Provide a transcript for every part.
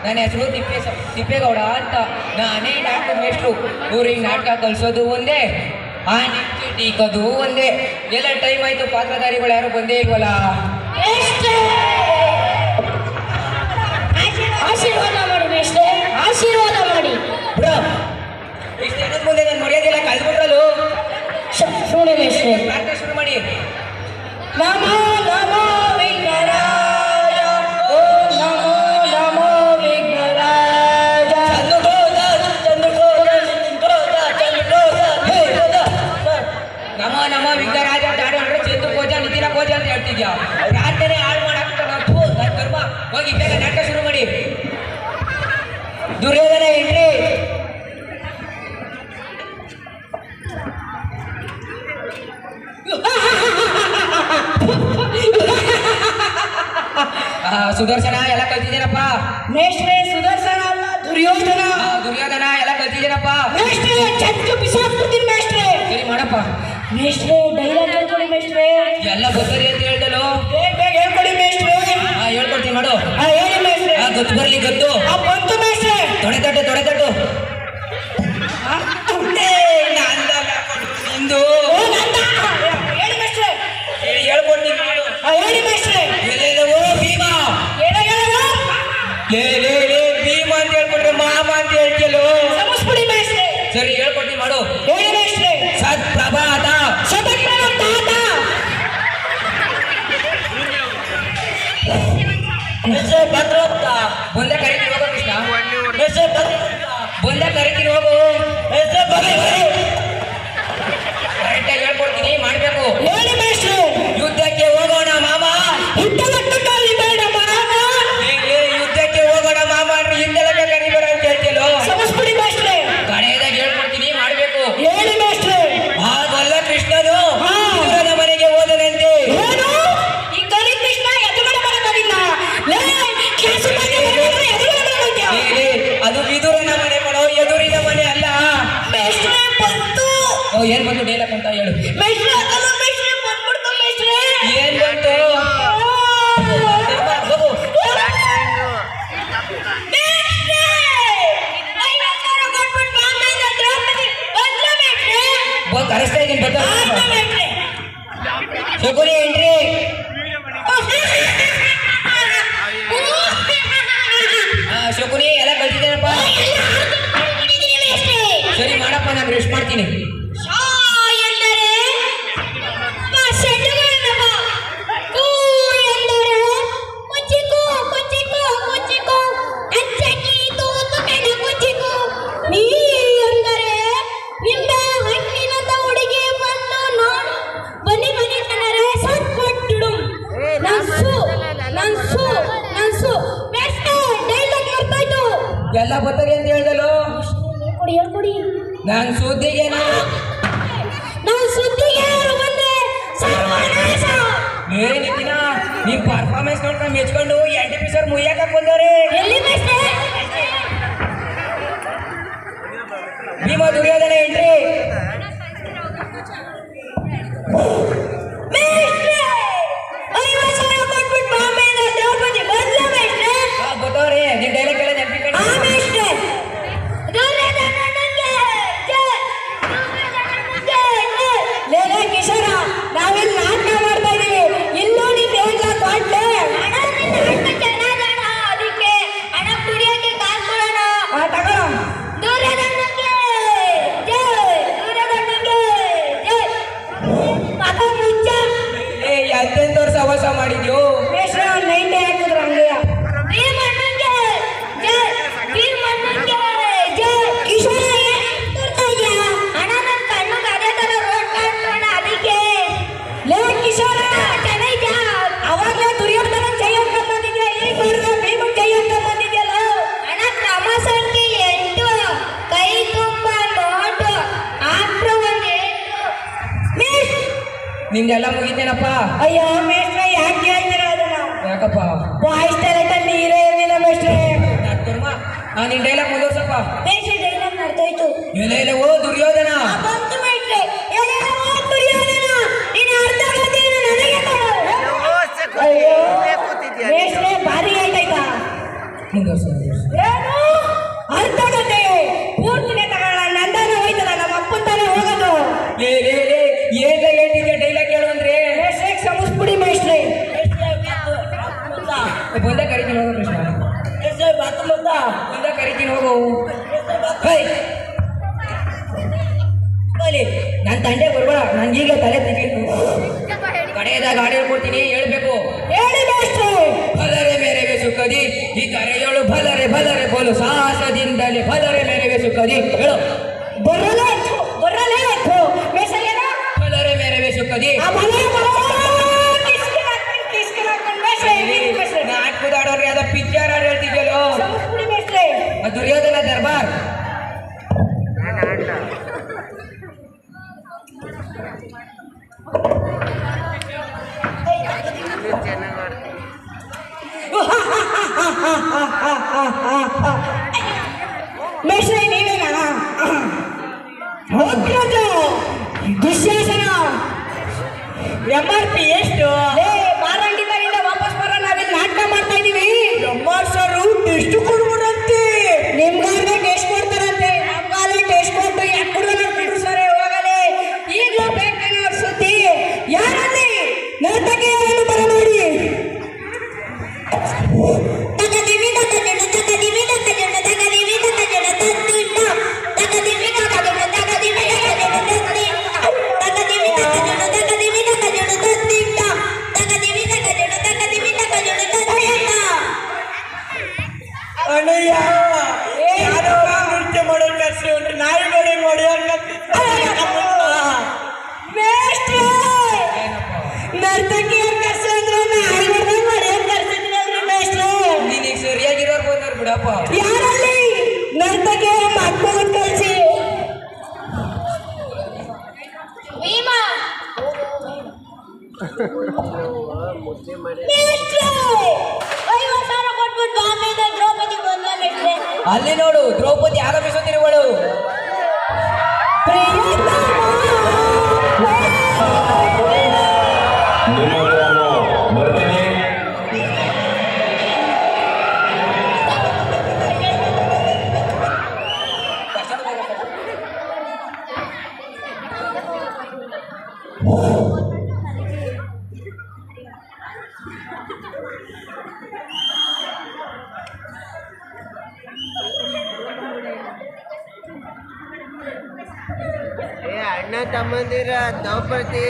ನನ್ನ ಹೆಸರು ತಿಪ್ಪೇಗೌಡ ಅಂತ. ನಾನೇ ನಾಟಕ ಮೇಷ್ಟ್ರು. ಊರಿಗೆ ನಾಟಕ ಕಲಿಸೋದು ಒಂದೇ, ಆ ನಿಂಚು ಟೀಕೋದು ಒಂದೇ. ಎಲ್ಲ ಟೈಮ್ ಆಯ್ತು, ಪಾತ್ರಧಾರಿಗಳು ಯಾರು ಬಂದೇ ಇಲ್ವಲ್ಲ. ಆಶೀರ್ವಾದ ಮಾಡಿ ಮೇಷ್ಟ್ರೆ, ಆಶೀರ್ವಾದ ಮಾಡಿ. ಇಷ್ಟು ಮುಂದೆ ನಾನು ಮರ್ಯಾದೆಲ್ಲ ಕಲ್ತ್ಬಿಟ್ರಲ್ಲು. ಸುಮ್ಮನೆ ಮೇಷ್ಟ್ರೆ, ಪ್ರಾರ್ಥನೆ ಶುರು ಮಾಡಿ. ನಮೋ ನಮೋ ವಿಘ್ನರಾಜ, ಓಂ ನಮೋ ನಮೋ ವಿಘ್ನರಾಜ. ನಮೋ ನಮೋ ವಿಘ್ನರಾಜ ಅಂತ ಹಾಡು ಅಂದ್ರೆ ಚಂದು ಕೋಜ ನಿತಿನ ಕೋಜ ಅಂತ ಹೇಳ್ತಿದ್ಯಾ. ಪ್ರಾರ್ಥನೆ ಹಾಳು ಮಾಡಾಕ್ಬಿಟ್ಟು ನನ್ನ ಕರ್ಮ. ಹೋಗಿ ಬೇಗ ನಾಟಕ ಶುರು ಮಾಡಿ. ದುರ್ಯೋಧನ ಎಂಟ್ರಿ. ಸುದರ್ಶನ ಎಲ್ಲ ಕಲ್ತಿದ್ದೀನಪ್ಪ. ಮೇಷ್ಟ್ರೆ ಸುದರ್ಶನ ಅಲ್ಲ, ದುರ್ಯೋಧನ. ದುರ್ಯೋಧನ ಎಲ್ಲ ಕಲ್ತಿದ್ದೀನಪ್ಪ. ಮೇಷ್ಟ್ರೆ ಚಂಚು ಬಿಸಾಕ್ಬಿಡ್ತೀನಿ ಮೇಷ್ಟ್ರೆ. ಸರಿ ಮಾಡಪ್ಪ. ಮೇಷ್ಟ್ರೆ ಡೈಲಾಗ್ ಹೇಳ್ಕೊಡಿ ಮೇಷ್ಟ್ರೆ. ಎಲ್ಲ ಗೊತ್ತರಿ ಅಂತ ಹೇಳ್ದಲು. ಬೇಗ ಹೇಳ್ಕೊಡಿ ಮೇಷ್ಟ್ರೆ. ಹೇಳ್ಕೊಡ್ತೀನಿ ಮಾಡು. ಹೇಳಿ ಮೇಷ್ಟ್ರೆ. ಗೊತ್ತು ಬರ್ಲಿ ಗೊತ್ತು. ಬಂತು ಮೇಷ್ಟ್ರೆ. ತೊಡೆತಟ್ಟು ನಿಂದು ಹೇಳಿ ಮೇಷ್ಟ್ರೆ. ಹೇಳ್ಕೊಡ್ತೀನಿ ಮಾಡು. ಹೇಳಿ ಮೇಷ್ಟ್ರೆ. ಎಲ್ಲೆಲ್ಲವೋ ಭೀಮ. ಭೀಮ ಅಂತ ಹೇಳ್ಕೊಟ್ರೆ ಮಾಮ ಅಂತ ಹೇಳ್ತಿಯಲ್ಲೋ. ಸಮಸ್ಬಿಡಿ ಮೇಷ್ಟ್ರೆ. ಸರಿ ಹೇಳ್ಕೊಡ್ತೀನಿ ಮಾಡು. ಹೇಳಿ ಮೇಷ್ಟ್ರೆ. ಸತ್ಪ್ರಭಾತ. ಭದ್ರಪ್ಪ ಬಂದೆ ಕರಿತೀನಿ ಹೋಗೋ ಕೃಷ್ಣ. ಬಂದೆ ಕರಿತೀನಿ ಹೋಗು. ಕರೆಕ್ಟಾಗಿ ಹೇಳ್ಕೊಡ್ತೀನಿ, ಮಾಡ್ಬೇಕು. ಹೇಳಿ ಮೇಷ್ಟ್ರೆ. ಯುದ್ಧಕ್ಕೆ ಹೋಗೋಣ ಮಾಮ. ಯುದ್ಧಕ್ಕೆ ಹೋಗೋಣ ಮಾಮ ಅಂದ್ರೆ ಹಿಂದೆಲ್ಲ ಕರಿಬೇಡ ಅಂತ ಹೇಳ್ತಿಯಲ್ಲೋ. ಸಮಸ್ಬಿಡಿ ಮೇಷ್ಟ್ರೆ. ಕಡೆಯದಾಗಿ ಹೇಳ್ಕೊಡ್ತೀನಿ, ಮಾಡ್ಬೇಕು. ಹೇಳಿ ಮೇಷ್ಟ್ರೆ. ಹಾಗಲ್ಲ ಕೃಷ್ಣನು ವಿದುರನ ಮನೆಗೆ ಹೋದನಂತೆ. ಏನು ಈ ಕರಿ ಕೃಷ್ಣ ಎದುರುಗಡೆ ಬರೋದಿಲ್ಲ. ಅದು ವಿದುರನ ಮನೆ ಕಣೋ, ಎದುರಿನ ಮನೆ ಅಲ್ಲ. ಮೇಷ್ಟ್ರೆ ಬಂತು. ಏನ್ ಬಂತು ಡೈಲಾಗ್ ಅಂತ ಹೇಳು. ಮೇಷ್ಟ್ರೆ ಅದಲ್ಲ ಮೇಷ್ಟ್ರೆ, ಬಂದ್ಬಿಡ್ತು ಮೇಷ್ಟ್ರೆ. ಏನ್ ಬಂತು? ಹೋಗು. ಮೇಷ್ಟ್ರೆ 50,000 ಕೊಟ್ಬಿಟ್ಟು ಬಾಂಬೆಯಿಂದ ದ್ರೌಪದಿ ಬಂದ್ಲು ಮೇಷ್ಟ್ರೆ. ಕರೆಸ್ತಾ ಇದ್ದೀನಿ ಬತ್ತ. ಮೇಷ್ಟ್ರೆ ಶಕುನಿ ಎಂಟ್ರಿ. ಶಕುನಿ ಎಲ್ಲ ಕಲ್ತಿದ್ದೇನಪ್ಪ. ಸರಿ ಮಾಡಪ್ಪ, ನಾನು ರೆಸ್ಟ್ ಮಾಡ್ತೀನಿ. ಎಲ್ಲ ಬತ್ತರಿ ಅಂತ ಹೇಳ್ದಲು. ಹೇಳ್ಕೊಡಿ. ನಾನು ಸುದ್ದಿಗೆ ಏನಿತ್ತಿನ ನಿಮ್ ಪರ್ಫಾರ್ಮೆನ್ಸ್ ನೋಡ್ಕೊಂಡು ಮೆಚ್ಕೊಂಡು NTP ಸರ್ ಮುಯ್ಯಾಕ ಬಂದವ್ರೆ. ಭೀಮ ದುರ್ಯೋಧನ ಎಂಟ್ರಿ. ಬತ್ತವ್ರೆ ನಿಮ್ ಡೈಲಾಗ್ ಎಲ್ಲ ನೆನಪಿಕೊಂಡು. ಕಿಶೋರ ನಾವೆಲ್ಲ ನಾಟಕ ಮಾಡ್ತಾ ಇದೀವಿ. ಇಲ್ಲೂ ನೀನ್ ಹೇಳ್ಲಾ ಕೊಡ್ಲೆ. ಅದಕ್ಕೆ ಹಣ ಕುಡಿಯಕ್ಕೆ ಕಾಸು ಕೊಡೋಣ. ತಗೊಳ್ಳೋ. ದುರ್ಯೋಧನನಿಗೆ ಜೈ, ದುರ್ಯೋಧನನಿಗೆ ಜೈ. ಮಗ ಮುಚ್ಚ. ಎಂತೆಂತವ್ರು ಸವಾಸ ಮಾಡಿದ್ಯೋ. ಮೇಷ್ಟ್ರೆ 90 ಹಾಕಿದ್ರು ಹಂಗೆ. ಭೀಮಣ್ಣನಿಗೆ ಜೈ, ಭೀಮಣ್ಣನಿಗೆ ಜೈ. ಕಿಶೋರ ತೋರ್ತಾ ಇದೆಯಾ? ಹಣ ನನ್ನ ಕಣ್ಣು ಅದೇ ತರ ರೋಡ್ ಕಾಣ್ತೋಣ. ಅದಕ್ಕೆ ಲೇ ಕಿಶೋರ ಚೆನ್ನಾಗಿದ್ಯಾ? ಅವಾಗಲೇ ದುರ್ಯೋಧನ ಜೈ ಅಂತ ಬಂದಿದ್ಯಾ, ಈಗ ನೋಡಿದ್ರೆ ಭೀಮ ಜೈ ಅಂತ ಬಂದಿದ್ಯಲ್ಲ. ಹಣ ಕ್ರಮ ಸಂಖ್ಯೆ 8, ಕೈ ತುಂಬ ನೋಟು, ಆಪ್ರ ಒಂದು 8. ನಿಂದೆಲ್ಲ ಮುಗಿತೇನಪ್ಪ. ಅಯ್ಯೋ ಮೇಷ್ಟ್ರೆ ಯಾಕೆ ಹೇಳ್ತೀರಾ ಅದನ್ನ? ಯಾಕಪ್ಪ? ಬಾಯ್ಸ್ ಟ್ಯಾಲೆಂಟ್ ಅಲ್ಲಿ ನೀರೇ ಇರಲಿಲ್ಲ ಮೇಷ್ಟ್ರೆ. ನಿನ್ ಡೈಲಾಗ್ ಮುಂದುವರ್ಸಪ್ಪ. ಮೇಷ್ಟ್ರೆ ಡೈಲಾಗ್ ಮಾಡ್ತಾಯ್ತು. ಎಲ್ಲೆಲ್ಲವೋ ದುರ್ಯೋಧನ. ಬಂತು ಮೇಷ್ಟ್ರೆ. ಎಲ್ಲೆಲ್ಲವೋ ದುರ್ಯೋಧನ. ನೀನು ಅರ್ಧ ಗತಿಯನ್ನು ನನಗೆ ಕೊಡು. ಅಯ್ಯೋ ಮೇಷ್ಟ್ರೆ ಭಾರಿ ಆಯ್ತಾಯ್ತಾ? ಮುಂದುವರ್ಸ. ಹೈ ನನ್ನ ತಂದೆ ಬರ್ಬೇಡ ನನ್ಗೀಗ ತಲೆ ತೆಗೀತು ಕಡೆಯದಾಗ ಹಾಡು ಹೇಳ್ಕೊಡ್ತೀನಿ ಹೇಳ್ಬೇಕು ಹೇಳಿ ಮೇಷ್ಟ್ರೆ. ಭಲರೆ ಮೇರೆವೆ ಸುಖದಿ ಈ ಕರೆಯೋಳು ಭಲರೆ ಭಲರೆ ಬೋಲು ಸಾಹಸದಿಂದಲೇ ಭಲರೆ ಮೇರೆವೆ ಸುಖದಿ ಹೇಳು ಬರಲೇಕು ಬರಲೇಕು ಮೇಷ್ಟ್ರೆ ಏನೋ? ಭಲರೆ ಮೇರೆವೆ ಸುಖದಿ ಆ ಮನೆ ಕಿಸ್ಕಿನ ಮೇಷ್ಟ್ರೆ ಮೇಷ್ಟ್ರೆ ನಾಟಕದ ಆಡೋರ್ಗೆ ಅದ ಪಿಕ್ಚರ್ ಹಾಡು ಹೇಳ್ತಿದ್ಯಲ್ಲೋ ಸಂಸ್ಕೃತಿ ಮೇಷ್ಟ್ರೆ. ದುರ್ಯೋಧನ ದರ್ಬಾರ್ ಮೇಷ್ಟ್ರೆ ನೀವೇನಾ? ಹೋಗ್ರಜ ದುಶ್ಯಾಸನ MRP ಎಷ್ಟು? ಮಾರಂಗಿದ್ದರಿಂದ ವಾಪಸ್ ಬರೋ ನಾವಿಲ್ಲಿ ನಾಟಕ ಮಾಡ್ತಾ ಇದೀವಿ. ಸರ್ ಎಷ್ಟು ಕೊಡ್ಬೋದಂತೆ ನಿಮ್ಗಾದ್ರೆ ಟೆಸ್ಟ್ ಕೊಡ್ತಾರಂತೆ, ನಮ್ಗಾದ್ರೆ ಟೆಸ್ಟ್ ಕೊಟ್ಟು ಯಾಕೆ ಬಿಡು ಸರ್ ಹೋಗಲೇ. ಈಗಲೂ ಬೇಕೇನೋ ಅವ್ರ ಸುದ್ದಿ. ಯಾರಲ್ಲಿ ನರ್ತಕಿಯನ್ನು ಬರಮಾಡಿ ಅಣ್ಣಯ್ಯ ಯಾರೋ ನೃತ್ಯ ಮಾಡೋದು ಕರ್ಸಿ ಉಂಟು ನಾಯಿಗಳು ನೋಡಿ ನರ್ತಕಿಯನ್ನು ಕರ್ಸಿದ್ರು ನಾಯಿಗಳನ್ನ ಮಳೆಯನ್ನು ಕರ್ಸಿದ್ರಲ್ರಿ ಮೇಷ್ಟ್ರು. ನೀನೀಗ ಸರಿಯಾಗಿರೋರು ಬಂದವ್ರು ಬಿಡಪ್ಪ ಯಾರಲ್ಲಿ ನರ್ತಕಿಯನ್ನು ಮಕ್ಕಳು ಕಳಿಸಿ ಅಲ್ಲಿ ನೋಡು ದ್ರೌಪದಿ ಆಗಮಿಸುತ್ತಿರುವಳು ಅಣ್ಣ ತಮ್ಮಂದಿರ ದ್ರೌಪದಿ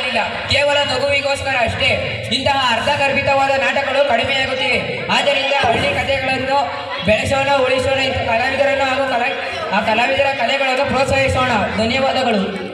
ಇಲ್ಲ, ಕೇವಲ ನಗುವಿಗೋಸ್ಕರ ಅಷ್ಟೇ. ಇಂತಹ ಅರ್ಥಗರ್ಭಿತವಾದ ನಾಟಕಗಳು ಕಡಿಮೆಯಾಗುತ್ತಿವೆ. ಆದ್ದರಿಂದ ಹಳ್ಳಿ ಕಥೆಗಳನ್ನು ಬೆಳೆಸೋಣ, ಉಳಿಸೋಣ, ಇಂಥ ಕಲಾವಿದರನ್ನು ಹಾಗೂ ಆ ಕಲಾವಿದರ ಕಲೆಗಳನ್ನು ಪ್ರೋತ್ಸಾಹಿಸೋಣ. ಧನ್ಯವಾದಗಳು.